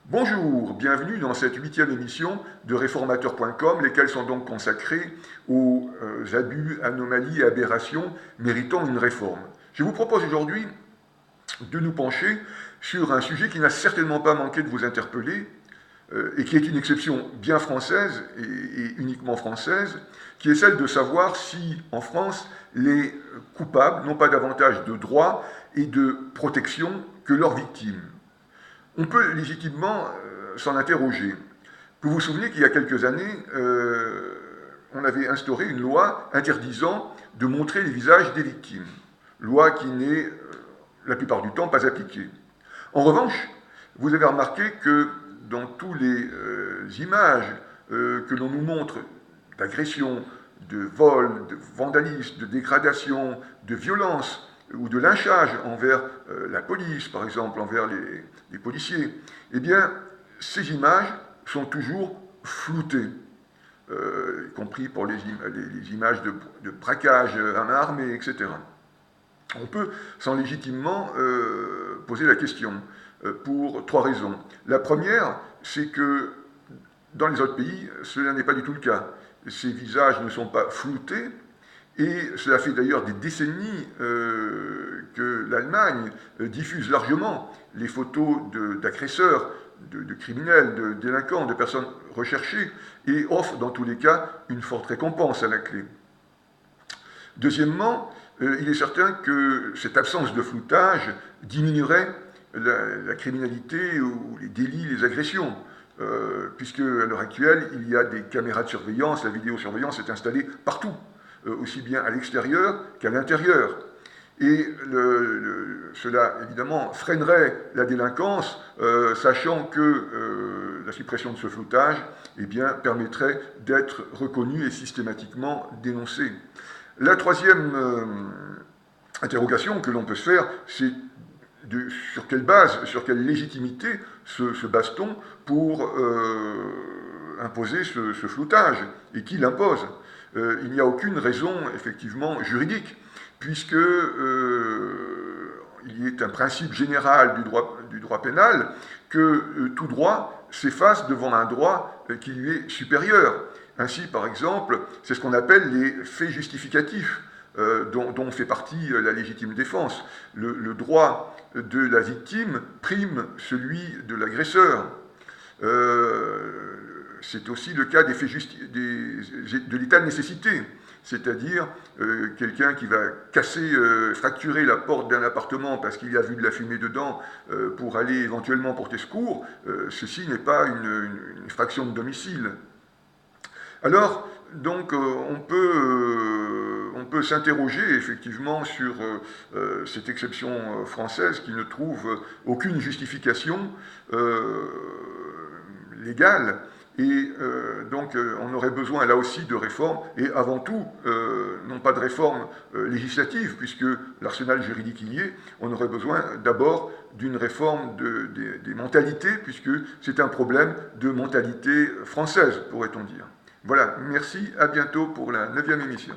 Bonjour, bienvenue dans cette 8e émission de Réformateur.com, lesquelles sont donc consacrées aux abus, anomalies et aberrations méritant une réforme. Je vous propose aujourd'hui de nous pencher sur un sujet qui n'a certainement pas manqué de vous interpeller, et qui est une exception bien française et uniquement française, qui est celle de savoir si, en France, les coupables n'ont pas davantage de droits et de protection que leurs victimes. On peut légitimement s'en interroger. Vous vous souvenez qu'il y a quelques années, on avait instauré une loi interdisant de montrer les visages des victimes. Loi qui n'est, la plupart du temps, pas appliquée. En revanche, vous avez remarqué que dans toutes les images que l'on nous montre d'agression, de vol, de vandalisme, de dégradation, de violence, ou de lynchage envers la police, par exemple, envers les policiers, eh bien, ces images sont toujours floutées, y compris pour les images de braquage à main armée, etc. On peut sans légitimement poser la question pour trois raisons. La première, c'est que dans les autres pays, cela n'est pas du tout le cas. Ces visages ne sont pas floutés, et cela fait d'ailleurs des décennies que l'Allemagne diffuse largement les photos d'agresseurs, de criminels, de délinquants, de personnes recherchées, et offre dans tous les cas une forte récompense à la clé. Deuxièmement, il est certain que cette absence de floutage diminuerait la criminalité ou les délits, les agressions, puisque à l'heure actuelle, il y a des caméras de surveillance, la vidéosurveillance est installée partout, aussi bien à l'extérieur qu'à l'intérieur. Et cela, évidemment, freinerait la délinquance, sachant que la suppression de ce floutage eh bien, permettrait d'être reconnu et systématiquement dénoncé. La troisième interrogation que l'on peut se faire, c'est sur quelle base, sur quelle légitimité se base-t-on pour imposer ce floutage, et qui l'impose. Il n'y a aucune raison, effectivement, juridique, puisque il est un principe général du droit pénal que tout droit s'efface devant un droit qui lui est supérieur. Ainsi, par exemple, c'est ce qu'on appelle les faits justificatifs, dont fait partie la légitime défense. Le droit de la victime prime celui de l'agresseur. C'est aussi le cas des faits de l'état de nécessité, c'est-à-dire quelqu'un qui va casser, fracturer la porte d'un appartement parce qu'il a vu de la fumée dedans pour aller éventuellement porter secours, ceci n'est pas une infraction de domicile. Alors, donc, on peut s'interroger effectivement sur cette exception française qui ne trouve aucune justification légale, et donc on aurait besoin là aussi de réformes, et avant tout, non pas de réformes législatives, puisque l'arsenal juridique y est, on aurait besoin d'abord d'une réforme des mentalités, puisque c'est un problème de mentalité française, pourrait-on dire. Voilà, merci, à bientôt pour la 9e émission.